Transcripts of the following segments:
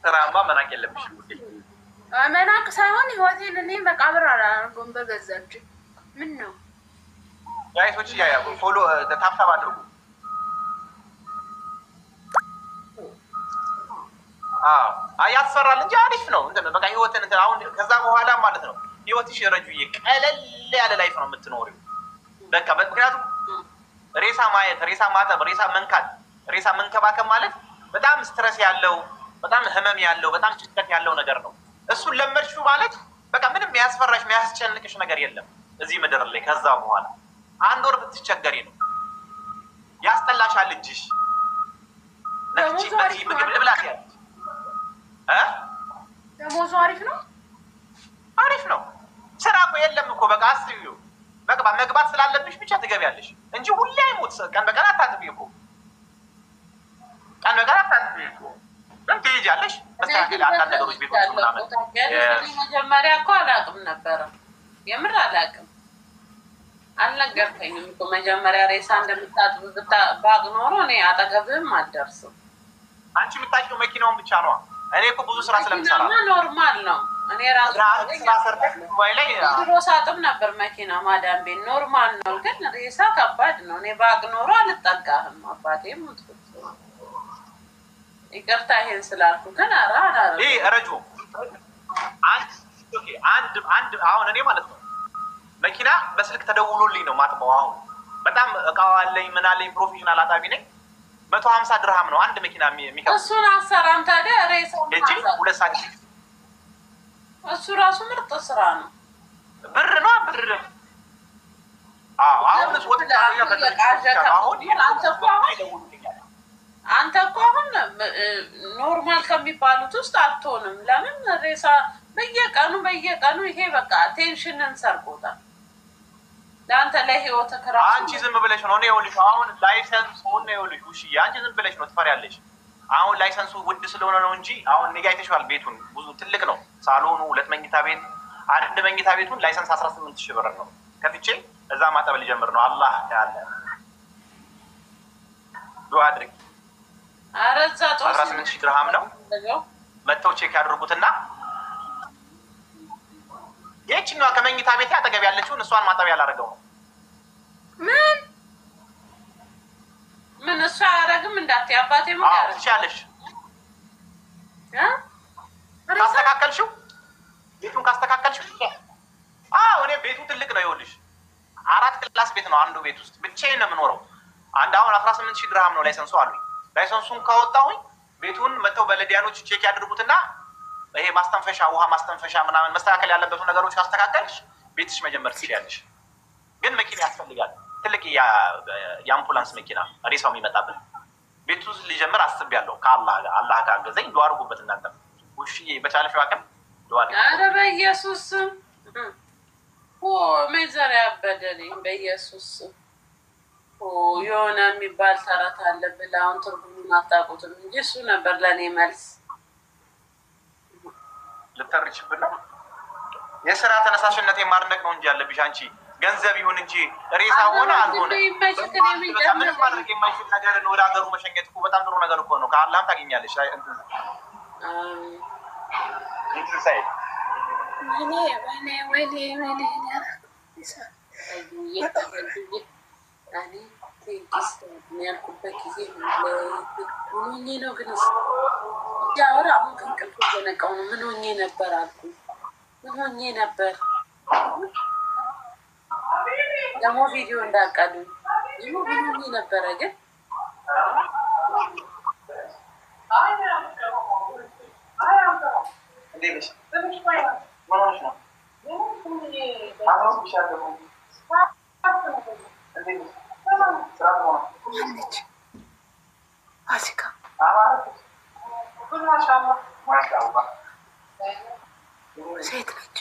ስራማ መናቅ የለብሽም ውዴ። መናቅ ሳይሆን ህይወቴን እኔ መቃብር አላደርገውም በገዛች። ምን ነው ጋይሶች ፎሎ ታብታብ አድርጉ። ያስፈራል እንጂ አሪፍ ነው። በቃ ህይወትን አሁን ከዛ በኋላ ማለት ነው ህይወትሽ ረጁዬ ቀለል ያለ ላይፍ ነው የምትኖሪው። በቃ ምክንያቱም ሬሳ ማየት፣ ሬሳ ማጠብ፣ ሬሳ መንካት፣ ሬሳ መንከባከብ ማለት በጣም ስትረስ ያለው፣ በጣም ህመም ያለው፣ በጣም ጭንቀት ያለው ነገር ነው። እሱን ለመድሽው ማለት በቃ ምንም የሚያስፈራሽ የሚያስጨንቅሽ ነገር የለም እዚህ ምድር ላይ። ከዛ በኋላ አንድ ወር ብትቸገሪ ነው ያስጠላሻል እጅሽ ነክቺ በዚህ ምግብ ልብላት ያለ ደሞዙ አሪፍ ነው። አሪፍ ነው። ስራ እኮ የለም እኮ በቃ አስቢው። በቃ መግባት ስላለብሽ ብቻ ትገቢያለሽ እንጂ ሁሌ አይሞት። ቀን በቀን አታጥቢ እኮ ቀን በቀን አታጥቢ እኮ ግን ትሄጃለሽ። መስተካከል አንዳንድ ነገሮች ቤቶች ምናምን መጀመሪያ እኮ አላውቅም ነበረ። የምር አላውቅም። አልነገርከኝም እኮ መጀመሪያ ሬሳ እንደምታጥብ ባቅ ኖሮ እኔ አጠገብህም አልደርስም። አንቺ የምታውቂው መኪናውን ብቻ ነዋ። እኔ እኮ ብዙ ስራ ስለምሰራ ኖርማል ነው። እኔ ራሱ ድሮ ሳጥብ ነበር መኪና ማዳም ቤት ኖርማል ነው። ግን ሬሳ ከባድ ነው። እኔ ባቅ ኖሮ አልጠጋህም። አባቴ ሙትኩት። ይቅርታ ይሄን ስላልኩ ግን ረጁ አንድ አሁን እኔ ማለት ነው መኪና በስልክ ተደውሎልኝ ነው ማጥበው። አሁን በጣም እቃዋ አለኝ ምን አለኝ ፕሮፌሽናል አጣቢ ነኝ። 150 ድርሃም ነው አንድ መኪና የሚከፍለው። እሱን አሰራም ታዲያ ሬሳው እጂ 2 ሰዓት እሱ ራሱ ምርጥ ስራ ነው። ብር ነው ብር። አሁን ወጥ አንተ እኮ አሁን ኖርማል ከሚባሉት ውስጥ አትሆንም። ለምን ሬሳ በየቀኑ ይሄ በቃ ቴንሽንን ሰርቆታል ለአንተ ለህይወት ክራ። አንቺ ዝም ብለሽ ነው ይኸውልሽ አሁን ላይሰንስ ሆነ ይኸውልሽ ውሽዬ አንቺ ዝም ብለሽ ነው ትፈሪያለሽ። አሁን ላይሰንሱ ውድ ስለሆነ ነው እንጂ አሁን እኔ ጋር አይተሽዋል። ቤቱን ብዙ ትልቅ ነው። ሳሎኑ 2 መኝታ ቤት፣ አንድ መኝታ ቤቱን ላይሰንስ 18,000 ብር ነው ከፍቼ እዛ ማጠብ ሊጀምር ነው። አላህ ያለ ዱአ አድርጊ። አረዛ 18,000 ድርሃም ነው። መተው ቼክ ያድርጉትና የችኛዋ ከመኝታ ቤት አጠገብ ያለችውን እሷን ማጠብ ያላደረገው ነው። ምን እሷ አያደርግም እንዳትዪ አባቴ ምን ያደርግ ትችያለሽ። ካስተካከልሽው ቤቱን ካስተካከልሽው እኔ ቤቱ ትልቅ ነው። ይኸውልሽ 4 ክላስ ቤት ነው አንዱ ቤት ውስጥ ብቻዬን ነው የምኖረው። አሁን 18,000 ድርሃም ነው ላይሰንሱ አሉኝ። ላይሰንሱን ካወጣሁኝ ቤቱን መተው በለዲያኖች ቼክ ያድርጉትና ይሄ ማስተንፈሻ ውሃ ማስተንፈሻ ምናምን መስተካከል ያለበትን ነገሮች ካስተካከልሽ ቤትሽ መጀመር ትችያለሽ። ግን መኪና ያስፈልጋል። ትልቅ የአምቡላንስ መኪና ሬሳው የሚመጣበት ቤቱ ሊጀምር አስቤያለሁ። ከአላህ ጋር ገዘኝ ዱአ አድርጉበት እናንተ ውሽዬ በቻለሽ አቅም ዱአ አድርጉ። ኧረ በኢየሱስ መዘሪያ ያበደልኝ በኢየሱስ የሆነ የሚባል ተረት አለ ብለህ አሁን ትርጉሙን አታውቁትም እንጂ እሱ ነበር ለእኔ መልስ። ልተርችብን ነው የስራ ተነሳሽነት ማድነቅ ነው እንጂ ያለብሽ አንቺ ገንዘብ ይሁን እንጂ ሬሳ ሆነ አልሆነ ምንም ማድረግ የማይችል ነገር ወደ ሀገሩ መሸኘት እኮ በጣም ጥሩ ነገር እኮ ነው። ከአላህም ታገኛለሽ። ያልኩበት ጊዜ ሆኜ ነው ግን ያወራ አሁን ከእንቅልፍ እየነቃሁ ነው። ምን ሆኜ ነበር አልኩ። ምን ሆኜ ነበር ደግሞ ቪዲዮ እንዳቀዱ ምን ሆኜ ነበረ ግን ፋሲካ ሴት ነች።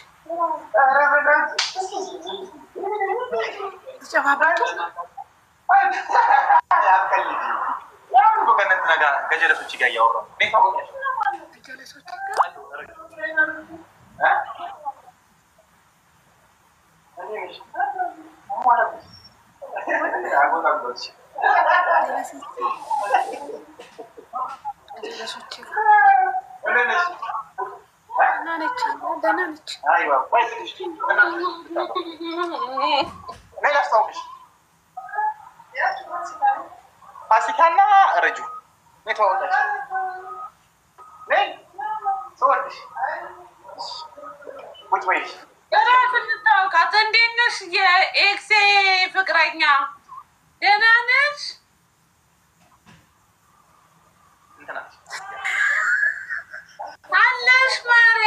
ከጀለሶች ጋር እያወራሁ አለች። አይዋ ወይ ትንሽ ነይ ላስታውቅሽ። ፋሲካና ረጁ ነይ ተዋወቃችሁ። ነይ ተወልሽ ቁጭ በይ። እራስን እንታወቃት። እንዴት ነሽ የኤክሴ ፍቅረኛ? ደህና ነሽ? አለሽ ማሬ?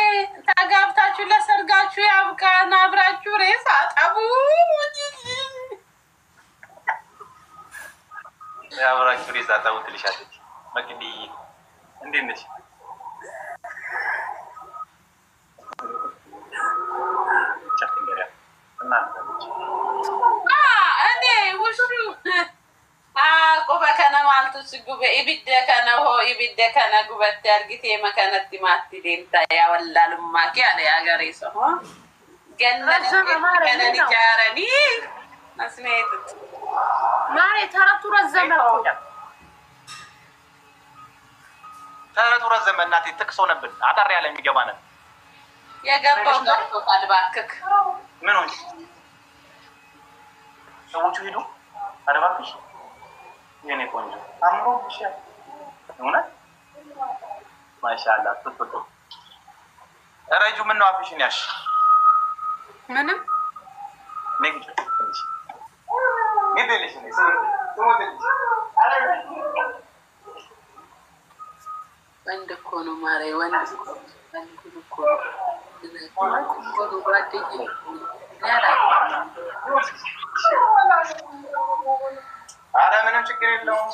ተጋብታችሁ ለሰርጋችሁ ያብቃን። አብራችሁ ሬሳ አጠቡ። አብራችሁ ሬሳ አጠቡ ትልሻለች። መቅዲ እንዴት ነሽ? እኔ ውሹ ቆበ ከነ ማልቱ ጉበ ኢብደ ከነ ሆ ኢብደ ከነ ጉበት ያርጊቴ መከነት ማቲ ዴንታ ያወላልማኪ አለ ያገሬ ሰው ገነት ከነኒ ጃረኒ መስሜት ማሬ ተረቱ ረዘመ ተረቱ ረዘመ። እናቴ ጥቅስ ሆነብን። አጠር ያለ የሚገባ ነን የገባው ገብቶ ካልባክክ ምን ሆንሽ? ሰዎቹ ሄዱ። ኧረ እባክሽ የኔ ቆንጆ አምሮብሽ እውነት ማሻአላ ትጥጡ። ረጁ ምን ነው አፍሽን ያሽ? ምንም ነግጭ ትንሽ ይደልሽ ነው ሰሞኑን ወንድ እኮ ነው ማሬ፣ ወንድ እኮ ነው ጓደኛዬ ኧረ ምንም ችግር የለውም።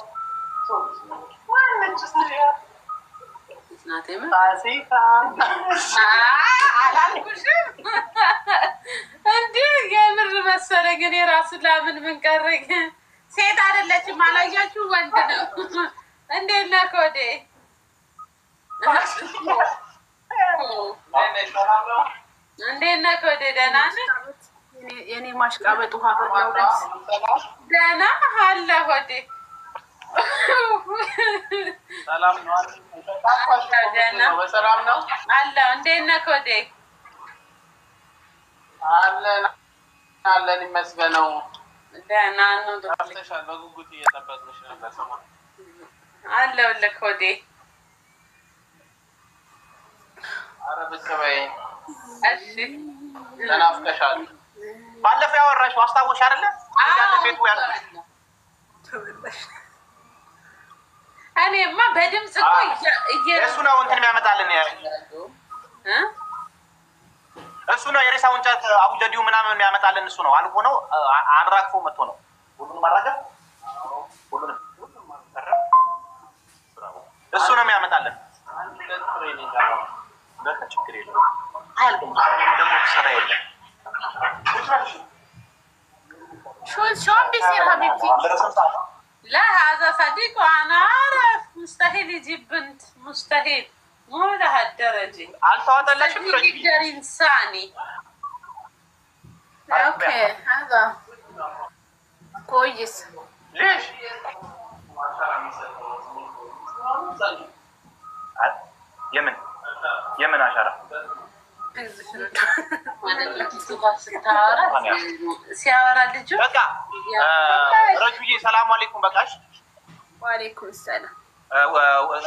አላልኩሽም እንዴ? የምር መሰለኝ። ግን የራሱ ላምን ምን ቀረኝ? ሴት አይደለችም አላያችሁ? ወንድ ነው። እንዴት ነህ ኮዴ? እንዴት ነህ ኮዴ? ደህና ነህ? የኔ ማሽቃበጥ ውሃ ደህና አለ ሆዴ። ሰላም ነው ሰላም ነው አለ። እንዴት ነህ ኮዴ? አለን ይመስገነው። ደህና ነው። በጉጉት እየጠበቅንሽ ነበር። ሰሞኑን አለሁልህ ኮዴ። ኧረ ብቅ በይ። እሺ ተናፍቀሻል። ባለፈው ያወራሽው አስታወሽ አይደለ? ቤቱ ያለ እኔማ በድምጽ እኮ እሱ ነው እንትን የሚያመጣልን እሱ ነው የሬሳውን እንጨት አቡጀዲው ምናምን የሚያመጣልን እሱ ነው። አልፎ ነው አንራግፎ መጥቶ ነው ሁሉንም ማራገፍ ሁሉንም እሱ ነው የሚያመጣልን። በቃ ችግር የለውም። አያልቅም ደግሞ ሰራ የለም። شو عم بيصير حبيبتي؟ لا هذا صديق وانا اعرف مستحيل يجيب بنت، مستحيل مو لهالدرجه. አልተዋጠላሽም? يقدر انساني. اوكي هذا كويس. ليش؟ የምን አሻራ ሲያወራ ልጁ በቃ ረጁዬ ሰላም አለይኩም። በቃሽ። ወአለይኩም ሰላም።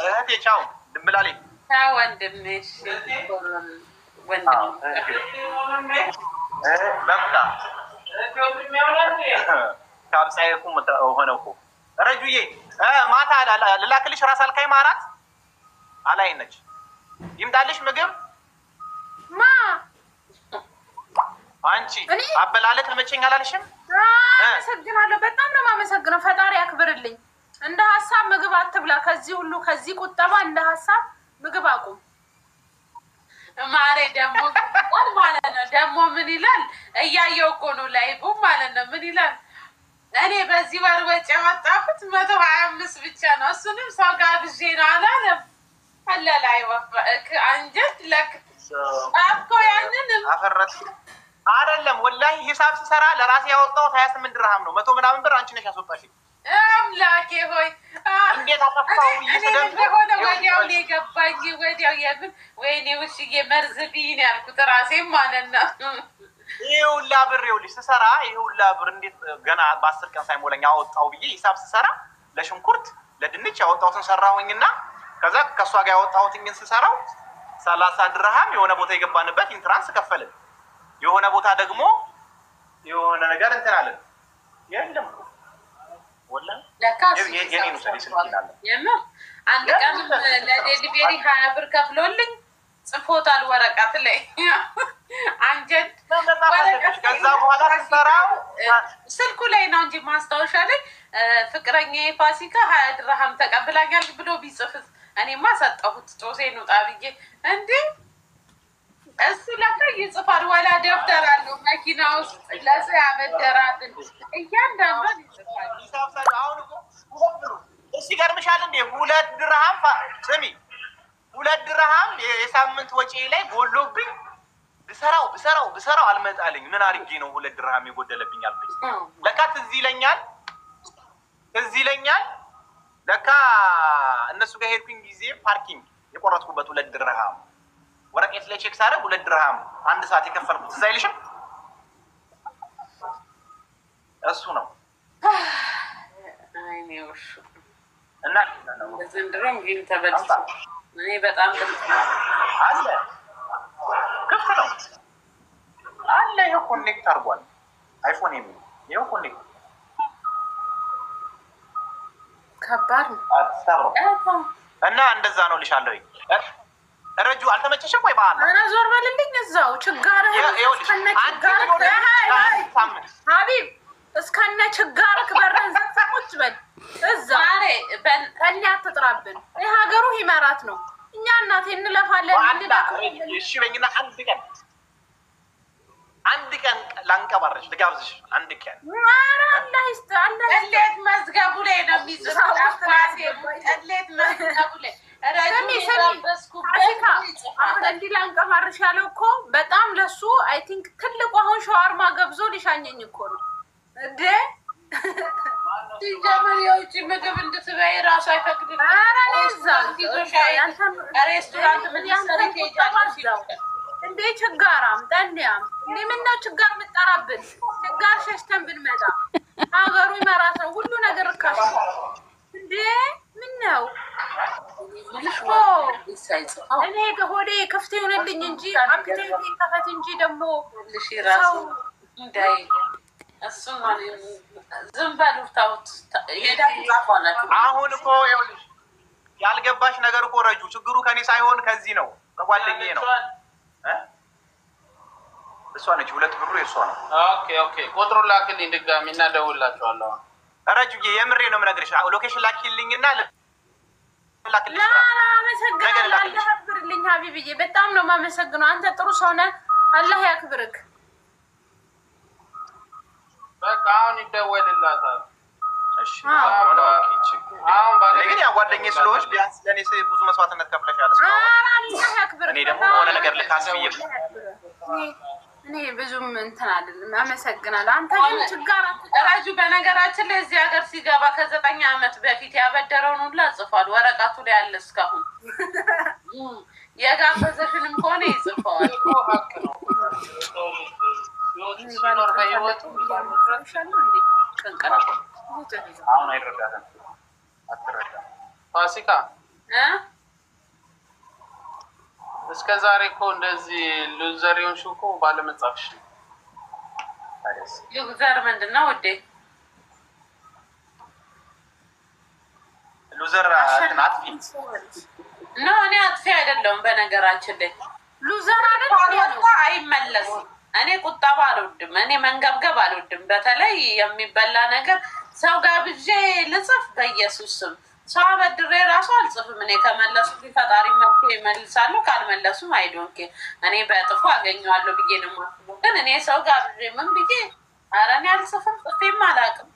እህቴ ቻው ድንብላሌ ወንድምሽ ወንድም በቃ ካብሳይኩም ሆነው እኮ ረጁዬ ማታ ልላክልሽ ራስ አልካይ ማራት አላይ ነች ይምጣልሽ ምግብ ማ አንቺ አበላለ ተመቸኝ አላልሽም? አመሰግናለሁ። በጣም ነው የማመሰግነው። ፈጣሪ ያክብርልኝ። እንደ ሀሳብ ምግብ አትብላ። ከዚህ ሁሉ ከዚህ ቁጠባ እንደ ሀሳብ ምግብ አቁም። ማሬ ደግሞ ማለት ነው ደግሞ ምን ይላል እያየው እኮ ነው ላይቡ ማለት ነው። ምን ይላል እኔ በዚህ ወር ወጪ ያወጣሁት 125 ብቻ ነው። እሱንም ሰው ጋብዤ ነው አላለም። አለ ላይ ወፈክ አንጀት ለክ አፍኮ ያንንም አፈረት አይደለም ወላሂ ሂሳብ ሲሰራ ለራሴ ያወጣሁት 28 ድርሃም ነው። 100 ምናምን ብር አንቺ ነሽ ያስወጣሽኝ። አምላኬ ሆይ እንዴት አጠፋ ጠፋው እንደሆነ ወዲያው የገባኝ ወዲያው የምን ወይኔ ውሽዬ መርዝብኝ ያልኩት ራሴም ማለት ነው። ይኸውላ ብር ይኸውልሽ ስሰራ ይኸውላ ብር እንዴት ገና በ10 ቀን ሳይሞላኝ አወጣው ብዬ ሂሳብ ስሰራ ለሽንኩርት ለድንች ያወጣሁትን ሰራሁኝና ከዛ ከሷ ጋር ያወጣሁትን ስሰራው 30 ድርሃም የሆነ ቦታ የገባንበት ኢንትራንስ ከፈልን። የሆነ ቦታ ደግሞ የሆነ ነገር እንትን አለን የለም ወላሂ የኔ ነው ሰልስልኪናል የምር አንድ ቀን ለዴሊቨሪ 20 ብር ከፍሎልኝ ጽፎታል ወረቀት ላይ አንጀት ከዛ በኋላ ስሰራው ስልኩ ላይ ነው እንጂ ማስታወሻ ላይ ፍቅረኛዬ ፋሲካ 20 ድርሃም ተቀብላኛል ብሎ ቢጽፍስ እኔማ ሰጠሁት ጦሴን ውጣ ብዬ እንዴ እሱ ለካ ይጽፋል። ወላ ደብተር አለው መኪና ውስጥ ለሰው ያበደራትን እያንዳንዷን ይጽፋል። አሁን እኮ እሺ ገርምሻል እንዴ 2 ድርሃም ስሚ 2 ድርሃም የሳምንት ወጪ ላይ ጎሎብኝ ብሰራው አልመጣልኝ። ምን አድርጌ ነው 2 ድርሃም የጎደለብኝ አልኩኝ። ለካ ትዝ ይለኛል ለካ እነሱ ጋር ሄድኩኝ ጊዜ ፓርኪንግ የቆረጥኩበት 2 ድርሃም ወረቀት ላይ ቼክ ሳደርግ 2 ድርሃም 1 ሰዓት የከፈልኩት ትዝ አይልሽም? እሱ ነው አይኔውሽ እና ዘንድሮም ግን ተበልቶ እኔ በጣም አለ ክፍት ነው አለ ይኸው ኮኔክት አድርጓል አይፎን የሚል ይኸው ኮኔክት ከባድ ነው አታብሮ እና እንደዛ ነው ልሻለሁ። ረጁ አልተመቸሽም ወይ? በኋላ አና ዞር በልልኝ እዛው ችጋር ሀቢብ እስከነ ችጋርክ በረን ዘግተህ ቁጭ በል እዛ ከእኛ አትጥራብን። ይህ ሀገሩ ሂመራት ነው። እኛ እናቴ እንለፋለን እሺ በይኝና አንድ ቀን ላንቀባረሽ ልጋብዝሽ አንድ ቀን እንዴት መዝገቡ ላይ ነው የሚጽፈው? እንዴት መዝገቡ ላይ እንዲህ ላንቀባርሽ ያለው እኮ በጣም ለሱ አይ ቲንክ ትልቁ አሁን ሸዋርማ ገብዞ ሊሻኘኝ እኮ ነው እንዴ። ሲጀምር የውጭ ምግብ እንድትበይ ራሱ አይፈቅድም። ሬስቶራንት ምን እንዴ ችጋራም ጠንያም እንዴ ምነው ችጋር የምጠራብን? ችጋር ሸሽተን ብንመጣ ሀገሩ ይመራት ነው ሁሉ ነገር ርካሽ እንዴ ምነው እኔ ሆዴ ክፍት ይሆንልኝ እንጂ አፕቴቴ ከፈት እንጂ ደግሞ ሰው እንዳይ እሱም ዝም በሉ ተውት። አሁን እኮ ይኸውልሽ ያልገባሽ ነገር እኮ ረጁ ችግሩ ከኔ ሳይሆን ከዚህ ነው ከጓደኛዬ ነው። እሷ ነች 2 ብሩ የእሷ ነው። ኦኬ ቁጥሩን ላክልኝ ድጋሚ እና እደውልላቸዋለሁ። ረጁዬ የምሬ ነው የምነግርሽ። ሎኬሽን ላኪልኝና ላክልኝ። አመሰግናለሁ። አላህ ያክብርልኝ ሀቢብዬ በጣም ነው የማመሰግነው። አንተ ጥሩ ሰው ነህ። አላህ ያክብርክ። በቃ አሁን ይደወልላታል። እሺ አሁን ግን ያ ጓደኛዬ ስለሆንሽ ቢያንስ ለኔ ብዙ መስዋዕትነት ከፍለሻል። እኔ ደግሞ ሆነ ነገር ልታስብዬ እኔ ብዙም እንትን አይደለም። አመሰግናለሁ። አንተ ግን ችጋር ራጁ በነገራችን ላይ እዚህ ሀገር ሲገባ ከ9 ዓመት በፊት ያበደረውን ሁላ ጽፏል። ወረቀቱ ላይ ያለ እስካሁን የጋበዘሽንም ከሆነ ይጽፈዋል። አሁን አይረዳትም አትረዳም። ፋሲካ እስከ ዛሬ እኮ እንደዚህ ሉዘሪውን ሹኮ ባለመጻፍሽ ነው። ሉዘር ምንድን ነው ውዴ? ሉዘር አጥፊ ነው። እኔ አጥፊ አይደለሁም በነገራችን ላይ ሉዘር አይደለም። አይመለስም። እኔ ቁጠባ አልወድም። እኔ መንገብገብ አልወድም። በተለይ የሚበላ ነገር ሰው ጋብዤ ልጽፍ በኢየሱስ ስም ሰው አበድሬ ራሱ አልጽፍም። እኔ ከመለሱ ፈጣሪ መልኩ ይመልሳሉ፣ ካልመለሱም አይዶንኬ እኔ በጥፎ አገኘዋለሁ ብዬ ነው የማስበው። ግን እኔ ሰው ጋብዤ ምን ብዬ ኧረ እኔ አልጽፍም፣ ጽፌም አላውቅም።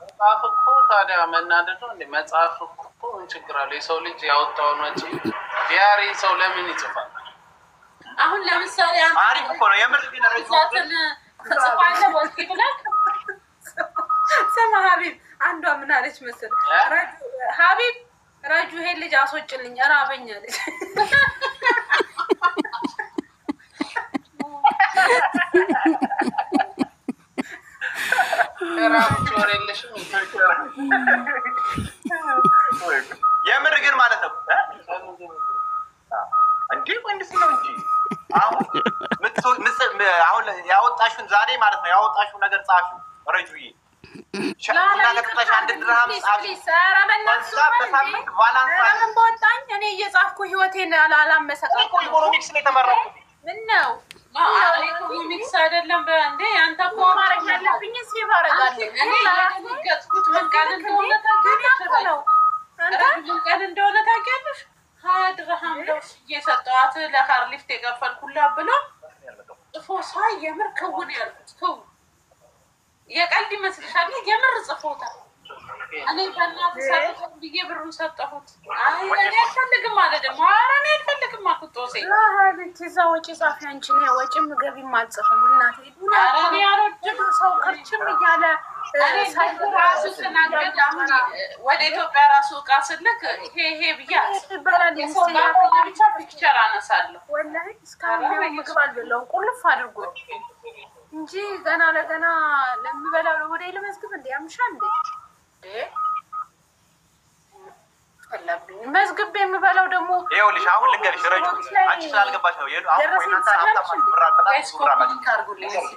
መጽሐፍ እኮ ታዲያ መናደድ ነው እንዴ? መጽሐፍ እኮ ምን ችግር አለ? የሰው ልጅ ያወጣውን ወጪ ዲያሪ ሰው ለምን ይጽፋል? አሁን ለምሳሌ አሪፍ እኮ ነው የምር። ግን ረጅም ጽፋለህ ወስኪ ብለህ ስማ ሀቢብ አንዷ ምን አለች መሰለህ? ሀቢብ ይሄን ልጅ አስወጭልኝ እራበኛለች። የምር ግን ማለት ነው እንዴ ወንድስ ነው እንጂ አሁን ያወጣሽውን ዛሬ ማለት ነው ያወጣሽውን ነገር ጻፊው ረጁዬ በወጣኝ እኔ እየጻፍኩ ህይወቴን አላመሰቃቀልኩም። ኢኮኖሚክስ ነው የተመረኩት። ምነው ኢኮኖሚክስ አይደለም በእንዴ አንተ እኮ ማድረግ ያለብኝ ሴቭ አደርጋለሁ። ቀን እንደሆነ ታውቂያለሽ። 20 ድርሃም ደስ እየሰጠኋት ለካር ሊፍት የከፈልኩላት ብሎ ጽፎ ሳይ የምር ክውን ያልኩት ክው የቀልድ ይመስልሻል? የምር ጽፎታል። እኔ በእናትህ ሰጠሁት ብዬ ብሩን ሰጠሁት። አይ እኔ አልፈልግም ማለት ደግሞ ኧረ እኔ አልፈልግም አልኩት። ጦሴ እዛ ወጪ ጻፊ አንቺ ነው ወጪም ገቢም አልጽፍም እናቴ። ኧረ እኔ አልወድም ሰው ክርችም እያለ ራሱ ስናገድ አሁን ወደ ኢትዮጵያ ራሱ እቃ ስልክ ይሄ ብያት የሰው ብቻ ፒክቸር አነሳለሁ። ወላሂ እስካሁን ምግብ አልበላሁም ቁልፍ አድርጎ እንጂ ገና ለገና ለምበላው ወደ ለመዝግብ እንደ ያምሻል እንዴ አላብኝ መዝግብ የምበላው ደግሞ ይኸውልሽ አሁን ልንገርሽ ረጁ አንቺ ስላልገባሽ ነው አሁን ወይናታ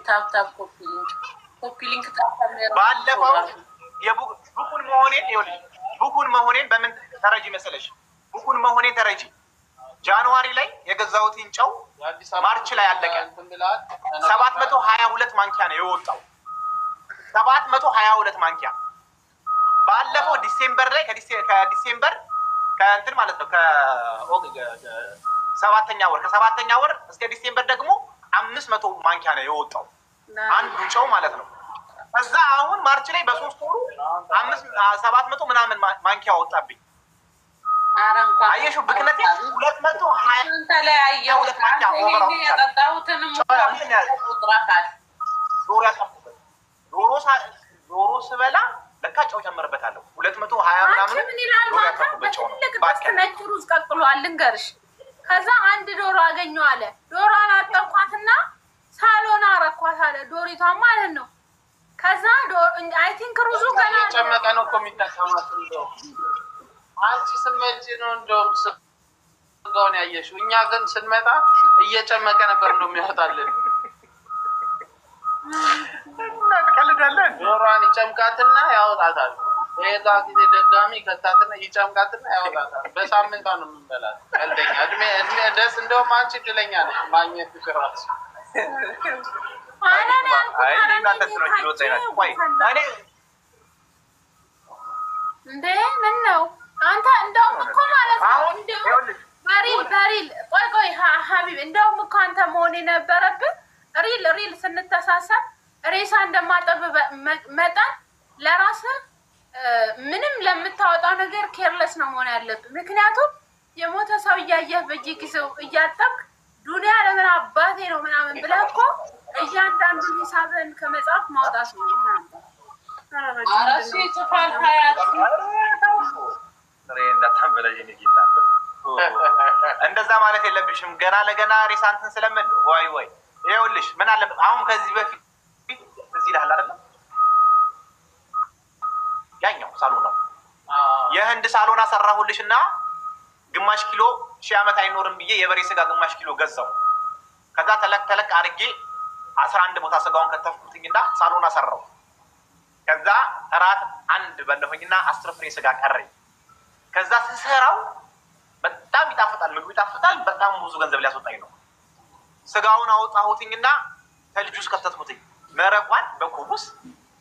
ሀብታም ኮፒ ሊንክ ታፈለ ባለፈው ቡኩን መሆኔን ይኸውልሽ ቡኩን መሆኔን በምን ተረጂ መሰለሽ ቡኩን መሆኔን ተረጂ ጃንዋሪ ላይ የገዛሁትን ጨው ማርች ላይ አለቀ 722 ማንኪያ ነው የወጣው 722 ማንኪያ ባለፈው ዲሴምበር ላይ ከዲሴምበር ከእንትን ማለት ነው ከሰባተኛ ወር እስከ ዲሴምበር ደግሞ 500 ማንኪያ ነው የወጣው አንዱ ጨው ማለት ነው። ከዛ አሁን ማርች ላይ በ3 ወሩ 700 ምናምን ማንኪያ ወጣብኝ። አየሽው ብክነቴ 220 ተለያየው ማንኪያ ኦቨር ያጠጣሁትንም ቁጥራካል ዶሮ ስበላ ለካ ጨው ጨምርበታለሁ 220 ምናምን ዶሮ ያጠቁበት ጨው ነው። ነጭ ሩዝ ቀቅሏል ልንገርሽ። ከዛ አንድ ዶሮ አገኘው አለ ዶሮዋን አጠብኳትና ሳሎና አረኳት አለ ዶሪቷ ማለት ነው። ከዛ አይ ቲንክ ሩዙ ገና ጨመቀ ነው እኮ የሚታሰማት እንደው አንቺ ስመጪ ነው እንደውም ስጋውን ያየሽው። እኛ ግን ስንመጣ እየጨመቀ ነበር እንደው የሚያወጣልን። እናትቀልዳለን ዶሮዋን ይጨምቃትና ያወጣታል። ሌላ ጊዜ ደጋሚ ከታትና ይጨምቃትና ያወጣታል። በሳምንቷ ነው የምንበላት። ቀልደኛ እድሜ ደስ እንደውም አንቺ እድለኛ ነሽ ማግኘት ትራስ እንዴ ምን ነው አንተ እንደውም እኮ ማለት ነው በሪል ቆይ ሀቢብ እንደውም እኮ አንተ መሆን የነበረብን ሪል ስንተሳሰብ ሬሳ እንደማጠብ መጠን ለራስህ ምንም ለምታወጣው ነገር ኬርለስ ነው መሆን ያለብን። ምክንያቱም የሞተ ሰው እያየህ በየጊዜው እያጠብክ ዱንያ ለምን አባቴ ነው ምናምን ብለህ እኮ እያንዳንዱ ሂሳብን ከመጽሐፍ ማውጣት ነው ምናምን አራሲ ጽፋል ሀያት እንደዛ ማለት የለብሽም። ገና ለገና ሬሳንትን ስለምን ወይ ይኸውልሽ ምን አለ አሁን ከዚህ በፊት እዚህ ላል አይደለም ያኛው ሳሎና የህንድ ሳሎና ሰራሁልሽ እና ግማሽ ኪሎ 1000 ዓመት አይኖርም ብዬ የበሬ ስጋ ግማሽ ኪሎ ገዛው። ከዛ ተለቅ አድርጌ 11 ቦታ ስጋውን ከተፍኩትኝና ሳሎና ሰራው። ከዛ እራት አንድ በለሁኝና 10 ፍሬ ስጋ ቀረኝ። ከዛ ስሰራው በጣም ይጣፍጣል፣ ምግቡ ይጣፍጣል። በጣም ብዙ ገንዘብ ሊያስወጣኝ ነው። ስጋውን አወጣሁትኝና ከልጁ ውስጥ ከተትኩትኝ መረቋን በኩቡስ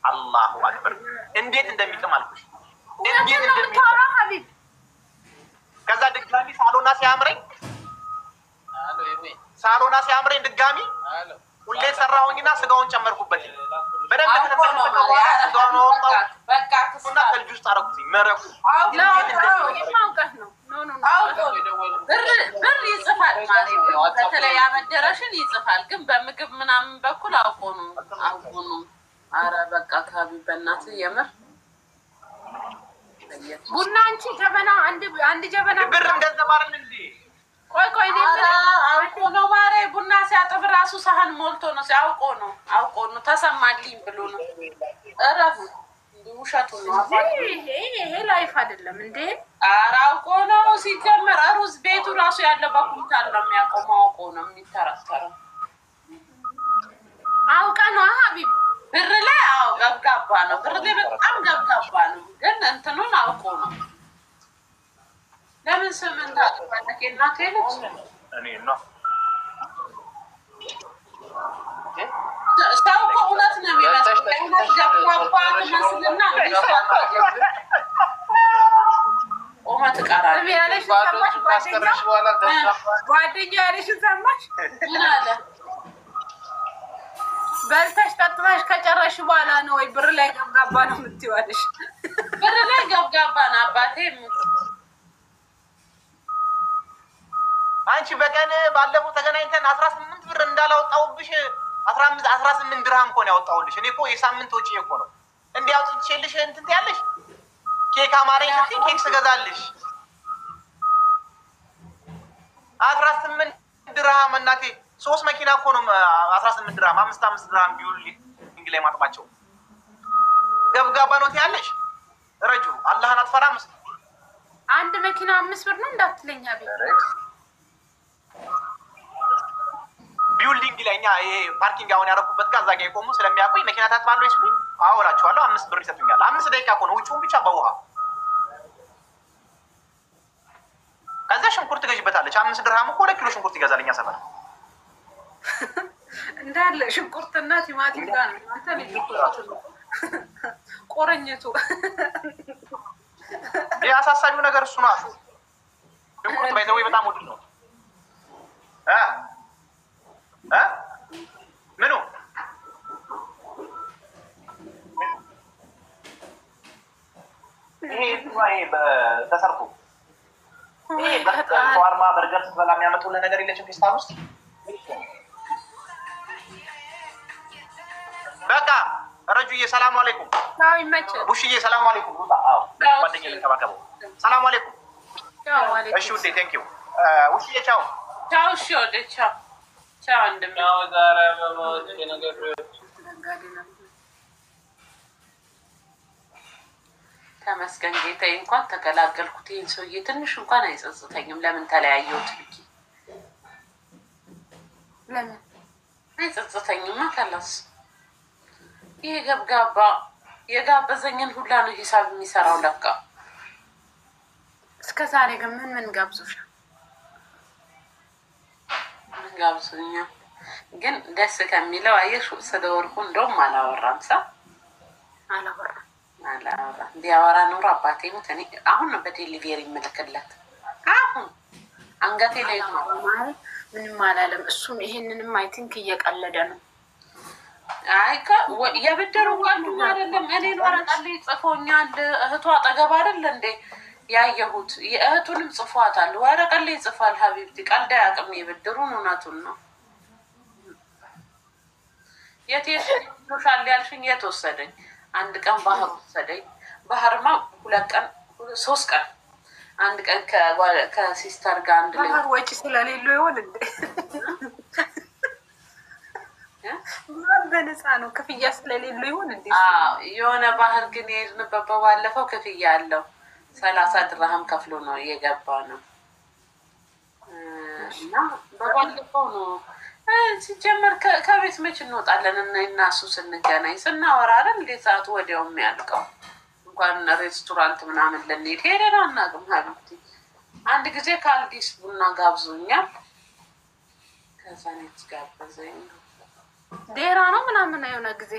አላሁ አክበር እንዴት እንደሚጥም አልኩሽ። እንዴት እንደሚጥም ሀቢብ ከዛ ድጋሚ ሳሎና ሲያምረኝ ድጋሚ ሁሌ ሰራሁኝና ስጋውን ጨመርኩበት። በደንብ ከተፈቀቀ ስጋውን አወጣሁ እና ከልጁ ውስጥ አደረኩትኝ መረቁ ማውቀት ነው ብር ይጽፋል ማለት ነው። በተለይ ያመደረሽን ይጽፋል፣ ግን በምግብ ምናምን በኩል አውቆኑ አረ በቃ ካቢ በእናትህ የምር ቡና አንቺ ጀበና አንድ ጀበና ብር ገንዘብ አይደል እንዴ? ቆይ አውቆ ነው ማሬ። ቡና ሲያጥብ ራሱ ሳህን ሞልቶ ነው። አውቆ ነው ተሰማልኝ ብሎ ነው። እረፍ ውሸቱ ነው። ይሄ ላይፍ አይደለም እንዴ? ኧረ አውቆ ነው። ሲጀመር ሩዝ ቤቱ ራሱ ያለው በኩንታል ነው የሚያቆመው። አውቆ ነው የሚተረተረው። አውቃ ነው ሀቢብ ብር ላይ ገብጋባ ነው። ብር ላይ በጣም ገብጋባ ነው። ግን እንትኑን አውቆ ነው። ለምን ስምንት አጥፋለህ? እናቴ ልጅ እኔ ነው ሰው እኮ እውነት ነው የሚመስለው። እውነት ገብጋባ ትመስልና ቆማ ትቀራለች። ጓደኛ ያለሽን ሰማሽ? ምን አለ? በልተሽ ጠጥተሽ ከጨረሽ በኋላ ነው ወይ ብር ላይ ገብጋባ ነው የምትይዋለሽ? ብር ላይ ገብጋባ ነው አባቴ። አንቺ በቀን ባለፈው ተገናኝተን 18 ብር እንዳላወጣውብሽ 18 ድርሃም እኮ ነው ያወጣሁልሽ። እኔ እኮ የሳምንት ወጪ እኮ ነው እንዲህ አውጥቼልሽ እንትን ትያለሽ። ኬክ አማረኝ ስትይ ኬክ ስገዛልሽ 18 ድርሃም እናቴ 3 መኪና እኮ ነው 18 ድርሃም 5 ድርሃም ቢውል እንግዲህ ማጥባቸው ገብጋባ ነው ትያለሽ። ረጁ አላህን አትፈራም? አንድ መኪና 5 ብር ነው እንዳትለኛ ቤት ቢውልዲንግ ላይ እኛ ይሄ ፓርኪንግ አሁን ያደረኩበት ጋር እዛ ጋ የቆሙ ስለሚያውቁኝ መኪና ታጥባለሁ ይስሉኝ። አዎ እላቸዋለሁ። 5 ብር ይሰጡኛል። 5 ደቂቃ እኮ ነው ውጭውን ብቻ በውሃ ከዛ ሽንኩርት ገዥበታለች። 5 ድርሃም እኮ 2 ኪሎ ሽንኩርት ይገዛል እኛ ሰፈር እንዳለ ሽንኩርትና ቲማቲም ጋር ነው። አንተ ልጅ ቆረኘቱ አሳሳቢው ነገር እሱ ነው። ሽንኩርት ባይዘው በጣም ውድ ነው። ምኑ ይሄ ተሰርቶ ሸዋርማ በርገር ስትበላ የሚያመጡልህ ነገር የለችም ፌስታል ውስጥ። በቃ ረጁዬ ሰላም አለይኩም። ቡሽዬ ሰላም አለይኩም። ጓደኛዬ ተባከበው ሰላም አለይኩም። እሺ ውዴ ቴንክ ዩ ውሽዬ ቻው ቻው። እሺ ወደ ቻው ቻው። ተመስገን ጌታዬ፣ እንኳን ተገላገልኩት። ይህን ሰውዬ ትንሽ እንኳን አይጸጽተኝም። ለምን ተለያየሁት ብዬ ለምን አይጸጽተኝም? ከላስ ይሄ ገብጋባ የጋበዘኝን ሁላ ነው ሂሳብ የሚሰራው ለካ። እስከ ዛሬ ግን ምን ጋብዞሻል? ምን ጋብዞኛል? ግን ደስ ከሚለው አየሽ ስለ ወርቁ እንደውም አላወራም። አላወራም ቢያወራ ኖሮ አባቴ ሞት። እኔ አሁን ነው በቴሌቪዥን ይመለከላት። አሁን አንገቴ ላይ ምንም አላለም። እሱም ይሄንንም አይ ቲንክ እየቀለደ ነው። አይ የብድሩ ቀልዱ አይደለም። እኔን ወረቀት ላይ ጽፎኛል። እህቷ አጠገብ አይደለ እንዴ ያየሁት? የእህቱንም ጽፏታል። ወረቀት ላይ ጽፏል። ሀቢብቲ ቀልድ አያውቅም። የብድሩን እውነቱን ነው። የት ሻል ያልሽኝ? የት ወሰደኝ? አንድ ቀን ባህር ወሰደኝ። ባህርማ 2 ቀን 3 ቀን አንድ ቀን ከሲስተር ጋር አንድ ላይ ባህር ወጪ ስለሌለው ይሆን እንዴ? በነፃ ነው ክፍያ ስለሌለው ይሆን እንዴ? የሆነ ባህር ግን የሄድንበት በባለፈው ክፍያ አለው። 30 ድርሃም ከፍሎ ነው የገባ ነው። እና በባለፈው ነው ሲጀመር ከቤት መች እንወጣለን? እና እሱ ስንገናኝ ስናወራ አይደል እንዴ ሰዓቱ ወዲያው የሚያልቀው። እንኳን ሬስቶራንት ምናምን ልንሄድ ሄደን አናውቅም። ሀቢብቲ አንድ ጊዜ ከአልዲስ ቡና ጋብዞኛል። ከዛ ኔት ጋበዘኝ። ዴራ ነው ምናምን የሆነ ጊዜ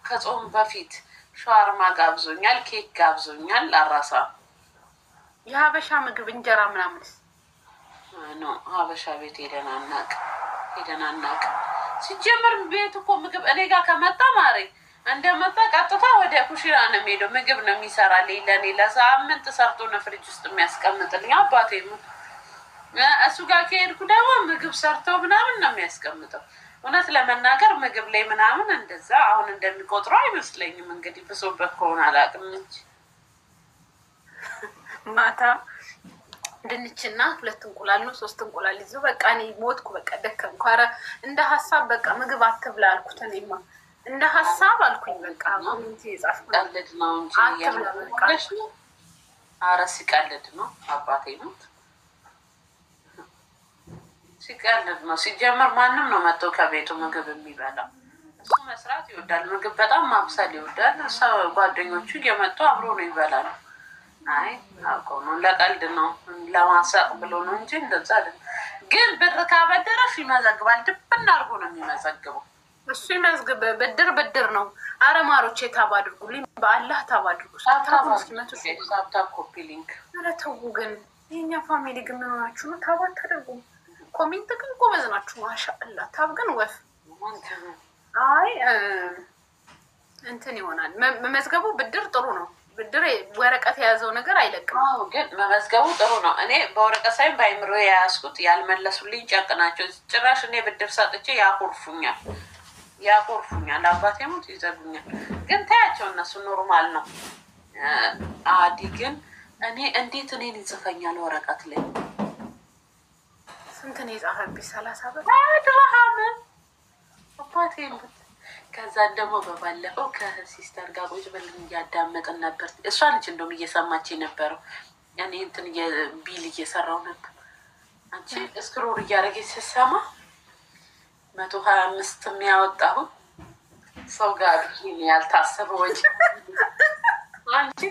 ከጾም በፊት ሻርማ ጋብዞኛል። ኬክ ጋብዞኛል። አራሳ የሀበሻ ምግብ እንጀራ ምናምን ነው። ሀበሻ ቤት ሄደን አናውቅም። ሲጀመር ቤት እኮ ምግብ እኔ ጋር ከመጣ ማሬ እንደመጣ ቀጥታ ወደ ኩሽና ነው የሚሄደው። ምግብ ነው የሚሰራልኝ ለእኔ ለሳምንት ሰርቶ ነው ፍሪጅ ውስጥ የሚያስቀምጥልኝ አባቴ። እሱ ጋር ከሄድኩ ደግሞ ምግብ ሰርተው ምናምን ነው የሚያስቀምጠው። እውነት ለመናገር ምግብ ላይ ምናምን እንደዛ አሁን እንደሚቆጥሩ አይመስለኝም። እንግዲህ ብሶበት ከሆነ አላውቅም እንጂ ማታ ድንችና 2 እንቁላል ነው 3 እንቁላል ይዞ በቃ እኔ ሞትኩ። በቃ ደከምኩ። ኧረ እንደ ሀሳብ በቃ ምግብ አትብላ አልኩት። እኔማ እንደ ሀሳብ አልኩኝ። በቃ ኮሚኒቲ የጻፍኩት ቀልድ ነው እንጂ ያለሽ ነው። ኧረ ሲቀልድ ነው አባቴ ነው ሲቀልድ ነው። ሲጀመር ማንም ነው መጥቶ ከቤቱ ምግብ የሚበላው። እሱ መስራት ይወዳል፣ ምግብ በጣም ማብሰል ይወዳል። ሰው ጓደኞቹ እየመጡ አብሮ ነው ይበላሉ። አይ አውቀው ነው ለቀልድ ነው ለማሳቅ ብሎ ነው እንጂ እንደዛ አይደለም። ግን ብር ካበደረሽ ይመዘግባል። ድብና አድርጎ ነው የሚመዘግበው። እሱ ይመዝግብ። ብድር ነው። ኧረ ማሮቼ ታብ አድርጉልኝ፣ በአላህ ታብ አድርጉ። ሳብታ ኮፒ ሊንክ። ኧረ ተው ግን የእኛ ፋሚሊ ግን ምን ሆናችሁ ነው? ታብ አታደርጉም። ኮሜንት ግን ጎበዝ ናችሁ ማሻአላ። ታብ ግን ወፍ። አይ እንትን ይሆናል መመዝገቡ። ብድር ጥሩ ነው። ብድር ወረቀት የያዘው ነገር አይለቅም። ግን መመዝገቡ ጥሩ ነው። እኔ በወረቀት ሳይሆን በአይምሮ የያዝኩት ያልመለሱልኝ ጨቅ ናቸው። ጭራሽ እኔ ብድር ሰጥቼ ያኮርፉኛል። አባቴ ሞት ይዘጉኛል። ግን ታያቸው እነሱ ኖርማል ነው። አዲ ግን እኔ እንዴት እኔን ይጽፈኛል ወረቀት ላይ? ስንት ነው የጻፈብኝ? 30 ብር ድርሃም አባቴ ሞት። ከዛ ደግሞ በባለፈው ከሲስተር ጋር ቁጭ ብለን እያዳመጥን ነበር። እሷ ነች እንደውም እየሰማች የነበረው። ያኔ እንትን ቢል እየሰራው ነበር። አንቺ እስክሮር እያደረገች ስትሰማ 125 የሚያወጣሁ ሰው ጋር ይሄን ያልታሰበ ወጪ። አንቺ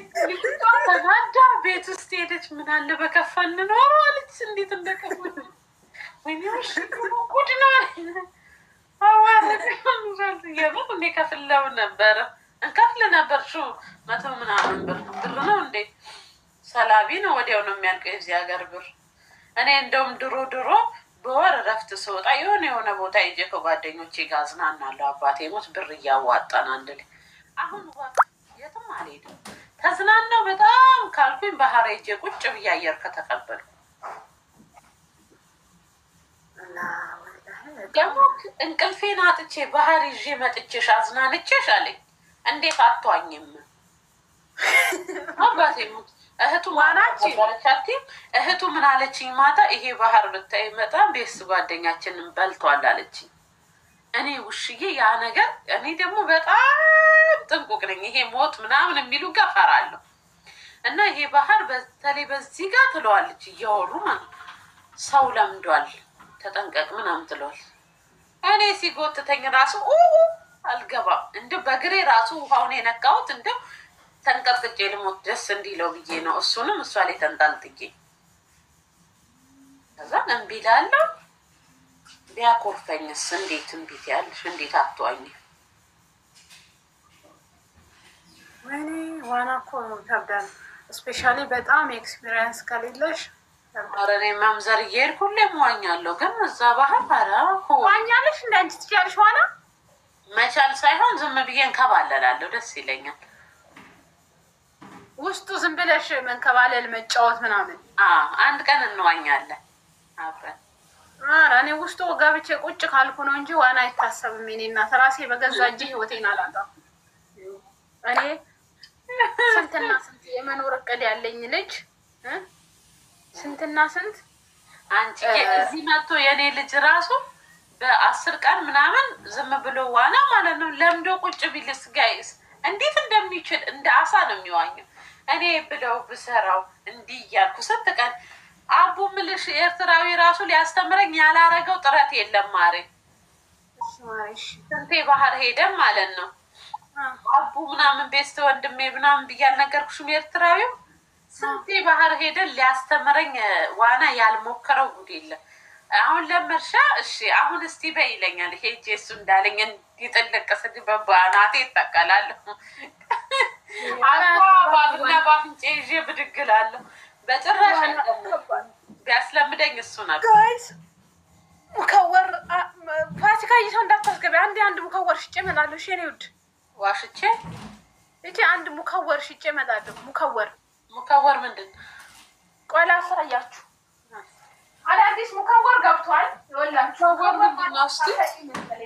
ተናዳ ቤት ውስጥ ሄደች። ምን አለ በከፋን ኖሮ አለች። እንዴት እንደከፋን ወይኔሽ ጉድ ነው። የምር እንዴ ከፍለው ነበረ እንከፍል ነበር። ሹ 100 ምናምን ብር ነው እንዴ? ሰላቢ ነው ወዲያው ነው የሚያልቀው የዚህ ሀገር ብር። እኔ እንደውም ድሮ በወር እረፍት ስወጣ የሆነ ቦታ ሄጄ ከጓደኞቼ ጋር አዝናናለሁ። አባቴ ሞት ብር እያዋጣን አንድ ላይ። አሁን የትም አልሄድም። ተዝናናው በጣም ካልኩኝ ባህር ሄጄ ቁጭ ብዬ አየር ከተቀበልኩ ደግሞ እንቅልፌን አጥቼ ባህር ይዤ መጥቼሽ አዝናንቼሽ አለኝ። እንዴት አትዋኝም? አባቴ ሞት እህቱ ምን አለችኝ ማታ? ይሄ ባህር ብታይ በጣም ቤስ ጓደኛችንን በልቷል አለችኝ። እኔ ውሽዬ ያ ነገር እኔ ደግሞ በጣም ጥንቁቅ ነኝ። ይሄ ሞት ምናምን የሚሉ ጋር እፈራለሁ። እና ይሄ ባህር በተለይ በዚህ ጋር ትለዋለች እያወሩ ማለት ሰው ለምዷል ተጠንቀቅ ምናምን ትለዋል። እኔ ሲጎትተኝ ራሱ አልገባም። እንደው በግሬ ራሱ ውሃውን የነካሁት እንደው ተንቀጥቅጬ ልሞት ደስ እንዲለው ብዬ ነው። እሱንም እሷ ላይ ተንጣልጥዬ ከዛ እምቢ እላለሁ። ቢያኮርፈኝስ እንዴት እምቢት ያልሽ እንዴት አትዋኝ? ወይኔ ዋና እኮ ይከብዳል። ስፔሻሊ በጣም ኤክስፒሪየንስ ከሌለሽ። ኧረ እኔ መምዘር እየሄድኩ ሁሌም ዋኛለሁ። ግን እዛ ባህር ዋኛለሽ እንደ አንቺ ትችያለሽ ዋና? መቻል ሳይሆን ዝም ብዬ እንከባለላለሁ። ደስ ይለኛል። ውስጡ ዝም ብለሽ መንከባለል መጫወት ምናምን። አንድ ቀን እንዋኛለን አብረን። ኧረ እኔ ውስጡ ገብቼ ቁጭ ካልኩ ነው እንጂ ዋና አይታሰብም። እኔ እናት ራሴ በገዛ እጄ ህይወቴን አላጣም። እኔ ስንትና ስንት የመኖር እቅድ ያለኝ ልጅ ስንትና ስንት አንቺ እዚህ መጥቶ የኔ ልጅ ራሱ በ10 ቀን ምናምን ዝም ብሎ ዋና ማለት ነው ለምዶ ቁጭ ቢልስ ጋይስ እንዴት እንደሚችል እንደ አሳ ነው የሚዋኘው። እኔ ብለው ብሰራው እንዲህ እያልኩ ስንት ቀን አቡ ምልሽ ኤርትራዊ ራሱ ሊያስተምረኝ ያላረገው ጥረት የለም። ማሬ ስንቴ ባህር ሄደም ማለት ነው። አቡ ምናምን ቤስት ወንድሜ ምናምን ብያል ነገርኩሽም። ኤርትራዊው ስንቴ ባህር ሄደን ሊያስተምረኝ ዋና ያልሞከረው ጉድ የለም። አሁን ለመርሻ እሺ አሁን እስቲ በይ ይለኛል። ሄጄ እሱ እንዳለኝ እንዲጥልቅ ስድ በባናቴ ይጠቀላለሁ። ባብና ባፍንጬ ይዤ ብድግ እላለሁ። በጭራሽ ቢያስለምደኝ እሱ ነበር። ጋይስ ሙከወር ፋሲካ ይዞ እንዳታስገቢ። አንድ ሙከወር ሽጬ እመጣለሁ። እሺ እኔ ውድ ዋሽቼ እቺ አንድ ሙከወር ሽጬ እመጣለሁ። ሙከወር ምንድን ነው? ቆይ ላሳያችሁ። አዳዲስ ሙከወር ገብቷል። ይወላችሁ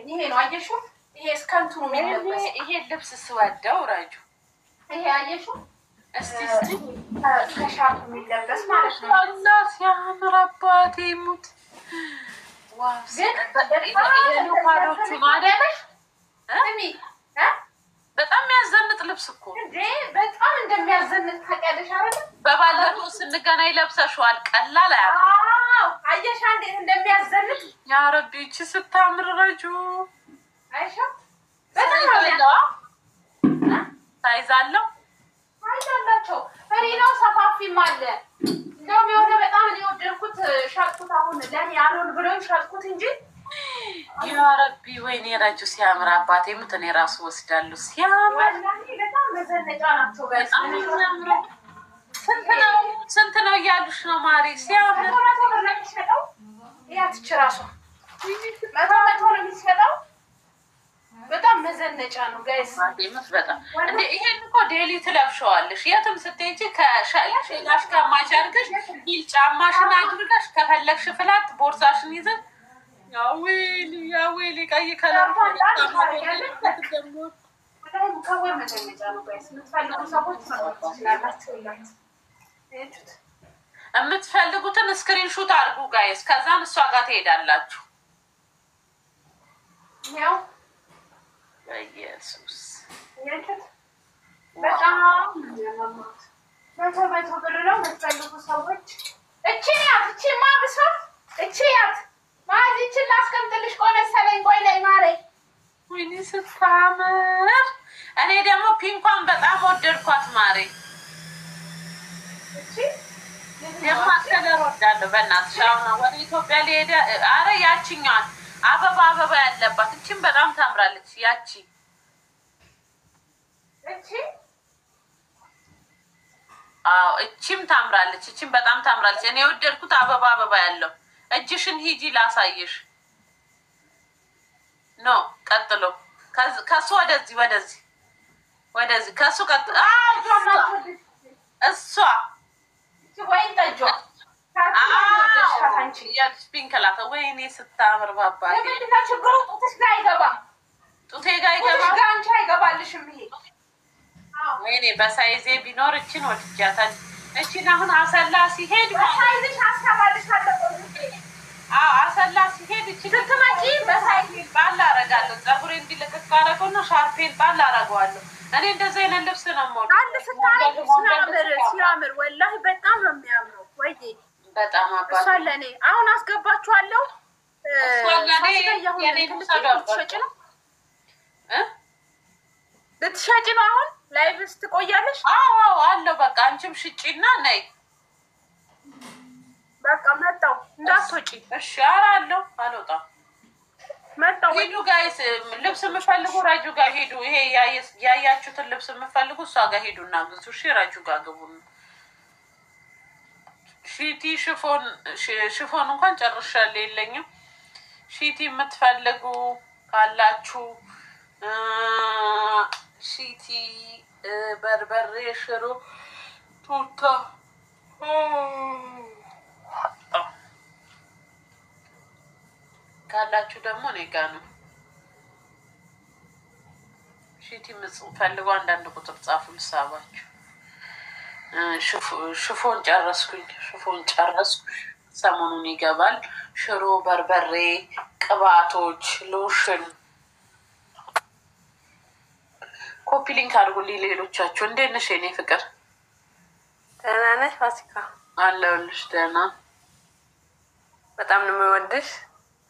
ይሄ ነው አየሽው? ይሄ እስከንቱ ነው የሚለበስ። ይሄ ልብስ ስወደው ራጁ ይሄ አየሽው? እስቲ ከሻርፕ የሚለበስ ማለት ነው። አላህ ሲያምር አባቴ ሙት። ዋው የሉካዶቹ ማደረሽ በጣም የሚያዘንጥ ልብስ እኮ እንዴ! በጣም እንደሚያዘንጥ ታውቂያለሽ አይደል? በባለፈው ስንገናኝ ለብሰሽዋል። ቀላል አየሻ እንዴት እንደሚያዘንጥ። ያ ረቢ እቺ ስታምር ረጁ አይሻ ታይዛለሁ ታይዛላቸው ፈሪናው ሰፋፊም አለ። እንደውም የሆነ በጣም የወደድኩት ሻጥኩት። አሁን ለኔ አልሆን ብሎኝ ሻጥኩት እንጂ ያ ረቢ ወይኔ ረጁ ሲያምር አባቴ ሙት። እኔ ራሱ ወስዳለሁ ሲያምር። በጣም መዘነጫ ናቸው። በጣም ስንት ነው እያሉሽ ነው ማሪ? ሲያምር መቶ ብር ነው የሚሸጠው። ያትች ራሱ መቶ ነው የሚሸጠው። በጣም መዘነጫ ነው ጋይስ። በጣም እንዴ! ይሄን እኮ ዴሊ ትለብሸዋለሽ የትም ስትሄጂ። ከሻላሽ ከማይቻርግሽ ሂል ጫማሽን አድርገሽ ከፈለግሽ ፍላት ቦርሳሽን ይዘሽ ያዌሊ ቀይ ከለር ከወር መዘነጫ ነው ጋይስ። የምትፈልጉ ሰዎች የምትፈልጉትን ስክሪንሹት አድርጉ ጋይስ። ከዛም እሷ ጋር ትሄዳላችሁ። ያው በኢየሱስ በጣም መቶ ብር ነው የምትፈልጉ ሰዎች። እቺ ማብሶ እቺ ያት ማዚችን ላስቀምጥልሽ። ቆይ መሰለኝ። ቆይ ላይ ማሬ ወይኔ ስታምር። እኔ ደግሞ ፒንኳን በጣም ወደድኳት ማሬ። እቺ የማከለር ወዳለሁ። በእናትሽ አሁን ወደ ኢትዮጵያ ሊሄድ አረ ያቺኛዋን አበባ ያለባት እቺም በጣም ታምራለች። ያቺ እቺም ታምራለች። እቺም በጣም ታምራለች። እኔ የወደድኩት አበባ ያለው። እጅሽን ሂጂ ላሳይሽ። ኖ ቀጥሎ ከሱ ወደዚህ ከሱ ቀጥሎ እሷ ወይን ጠጇ ፒንክላት። ወይኔ ስታምር ባባቴ። ችግሩ ጡትሽ ጋር አይገባም። ጡቴ ጋር አይገባም። አንቺ አይገባልሽም። ይሄ ወይኔ በሳይዜ ቢኖር እችን ወድጃታል። እችን አሁን አሰላ ሲሄድ በሳይዝሽ አስታባልሻለሁ። አሰላ ሲሄድ እችን ስትመጪ በሳይዝ ጣል አደርጋለሁ። ፀጉሬን እንዲለቅቅ አደረገውና ሻርፔን ጣል አደርገዋለሁ። እኔ እንደዚህ አይነት ልብስ ነው የምወደው። አንድ ስታይ ሲያምር ወላሂ በጣም ነው የሚያምረው። ወይዬ በጣም አባቴ እሷን ለእኔ አሁን አስገባችኋለሁ። ልትሸጪ ነው አሁን ላይቭ ትቆያለሽ? አዎ አለው። በቃ አንቺም ሽጪና ነይ። በቃ መጣሁ እንዳትወጪ እሺ። ኧረ አለው አልወጣም። መጣሁ። ሂዱ ጋይስ። ልብስ የምፈልጉ ረጁ ጋር ሂዱ። ይሄ ያያችሁትን ልብስ የምፈልጉ እሷ ጋር ሂዱና ግዙ። እሺ ረጁ ጋር ግቡ። ሺቲ ሽፎን እንኳን ጨርሻለሁ፣ የለኝም። ሺቲ የምትፈልጉ ካላችሁ ሺቲ፣ በርበሬ፣ ሽሮ፣ ቱታ ካላችሁ ደግሞ እኔ ጋ ነው። ሺቲ የምትፈልጉ አንዳንድ ቁጥር ጻፉ ልሳባችሁ። ሽፎን ጨረስኩኝ። ሰሞኑን ይገባል። ሽሮ፣ በርበሬ፣ ቅባቶች፣ ሎሽን። ኮፒ ሊንክ አድርጉልኝ ሌሎቻችሁ። እንዴት ነሽ የኔ ፍቅር? ደህና ነሽ ፋሲካ? አለሁልሽ። ደህና። በጣም ነው የምወድሽ።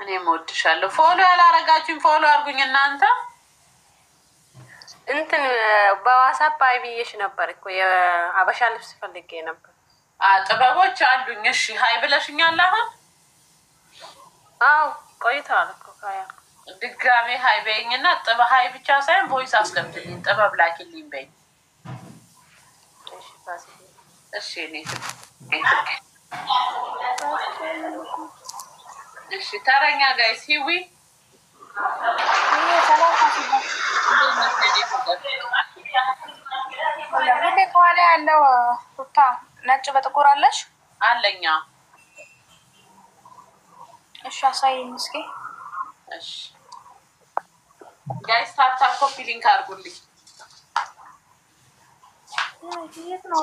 እኔም እወድሻለሁ። ፎሎ ያላረጋችሁኝ ፎሎ አድርጉኝ እናንተ። እንትን በዋትስአፕ አይብዬሽ ነበር እኮ የሀበሻ ልብስ ፈልጌ ነበር። ጥበቦች አሉኝ። እሺ ሀይ ብለሽኛል አሁን? አዎ ቆይተዋል እኮ ካያ። ድጋሜ ሀይ በይኝና ሀይ ብቻ ሳይሆን ቮይስ አስገብትልኝ። ጥበብ ላኪልኝ በይኝ። እሺ እኔ እሺ ተረኛ ጋይስ ሂዊ ሁሌ ከኋላ ያለው ቱታ ነጭ በጥቁር አለሽ? አለኛ። እሺ አሳይኝ እስኪ። እሺ ጋይስ ታታ ኮፒ ሊንክ አድርጉልኝ። የት ነው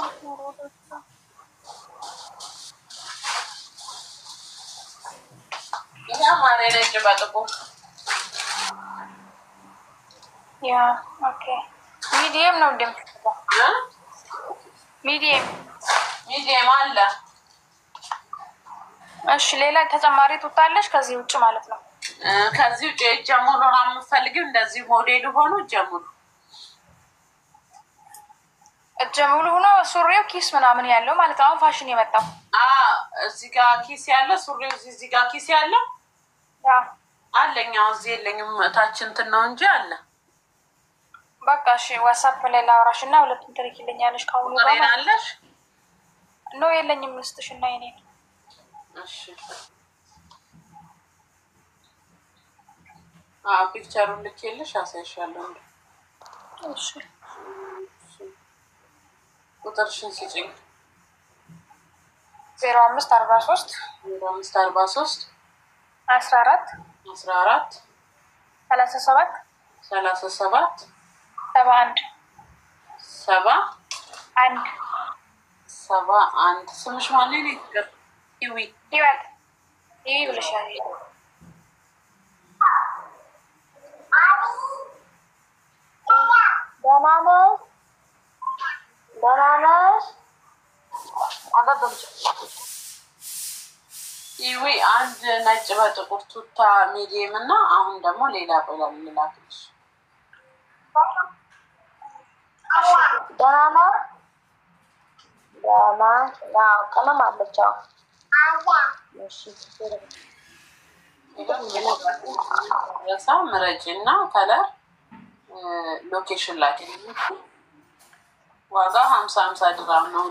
ያ ማሬ ነጭ በጥቁር ያ ኦኬ። ሚዲየም ነው እንደም ሚዲየም አለ። እሺ ሌላ ተጨማሪ ትውጣለሽ ከዚህ ውጭ ማለት ነው? ከዚህ ውጭ ጀሙሉ ነው የምፈልገው። እንደዚህ ሞዴል ሆኖ ጀሙሉ ጀሙሉ ሆኖ ሱሪው ኪስ ምናምን ያለው ማለት ነው። አሁን ፋሽን የመጣው እዚህ ጋር ኪስ ያለ ሱሪው እዚህ ጋር ኪስ ያለ አለኛው። እዚህ የለኝም ታች እንትን ነው እንጂ አለ። በቃ እሺ ዋትስአፕ ላይ ላውራሽ እና ሁለቱም ትልኪልኛለሽ። ካሁኑ ጋር አለሽ ነው የለኝም ልስጥሽ እና የኔ እሺ ፒክቸሩን ልኬልሽ አሳይሻለሁ። እሺ ቁጥርሽን ስጪኝ። 0543 0543 14 37 71 71 ስምሽ ማን ነው? ይቅር ይወት ይሄ ብለሻል። ደህና ይዊ አንድ ነጭ በጥቁር ቱታ ሚዲየም እና አሁን ደግሞ ሌላ ቆላል ልላክልሽ። ደህና ያው ቀለም አለችው። እሺ ያሳ መረጂ እና ከለር ሎኬሽን ላይ ዋጋ 50 ድራም ነው።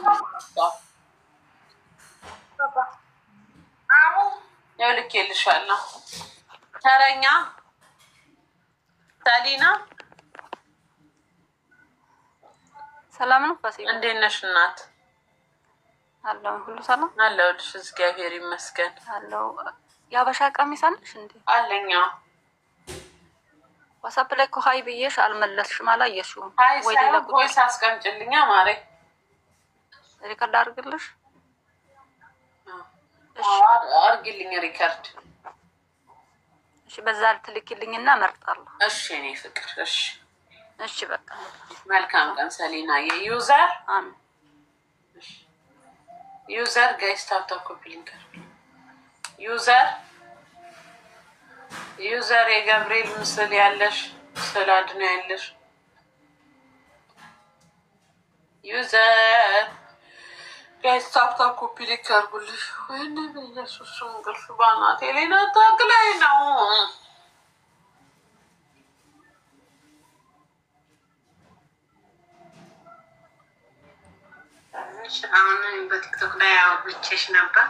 ያው ልኬልሻለሁ። ተረኛ ሰሊና ሰላም ነው ፋሲል? እንዴት ነሽ እናት? አለው ሁሉ ሰላም አለሁልሽ። እግዚአብሔር ይመስገን አለው። የሀበሻ ቀሚስ አለሽ እንዴ? አለኛ። ዋትስአፕ ላይ እኮ ሀይ ብዬሽ አልመለስሽም፣ አላየሽውም ወይ? ሌላ ቮይስ አስቀምጭልኛ ማሬ፣ ሪከርድ አድርግልሽ። አርግልኝ ሪከርድ። እሺ በዛ ልትልኪልኝና መርጣለሁ። እሺ እኔ ፍቅር። እሺ እሺ በቃ መልካም ቀን ሰሊና። የዩዘር ዩዘር ጋይስ ታፕ ኮፒ ሊንክ ዩዘር የገብርኤል ምስል ያለሽ ስለ አድኖ ያለሽ ዩዘር ጋይስ ታፕ ኮፒ ሊንክ አድርጉልሽ። ወይኔ በኢየሱስ ስም እንቅልፍ ባናቴ ላይ ታክላይ ነው። አሁን በቲክቶክ ላይ አውርቼሽ ነበር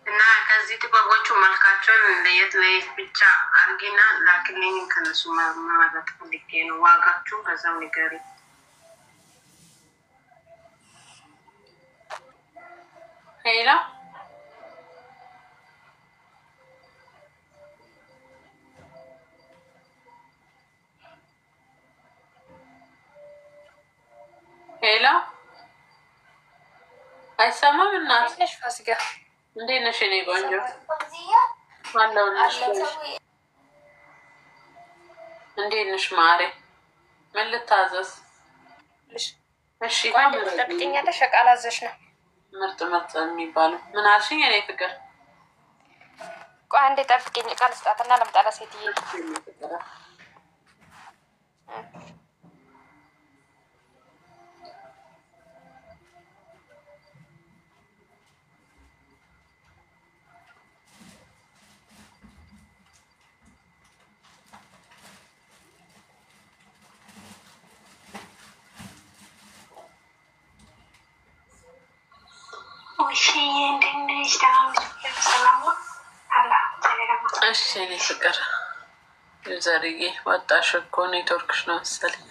እና ከዚህ ጥበቦቹ መልካቸውን ለየት ብቻ አርጊና ላክልኝ። ከነሱ ማረጥ ፈልጌ ነው። ዋጋችሁ በዛም ንገሪ። ሄላ ሄላ አይሰማም እናት? ነሽ ፋሲካ? እንዴት ነሽ የኔ ቆንጆ? አለሁልሽ። እንዴት ነሽ ማሬ? ምን ልታዘዝ? እሺ ጠብቂኛለሽ። ቃል አዘሽ ነው ምርጥ የሚባለው ምን አልሽኝ የኔ ፍቅር? ቆይ አንዴ ጠብቂኝ። ቃል ስጣትና ለምጣላ ሴትዬ። እሺ እኔ ፍቅር ዩዘርዬ ወጣሽ እኮ ኔትወርክሽ ነው መሰለኝ።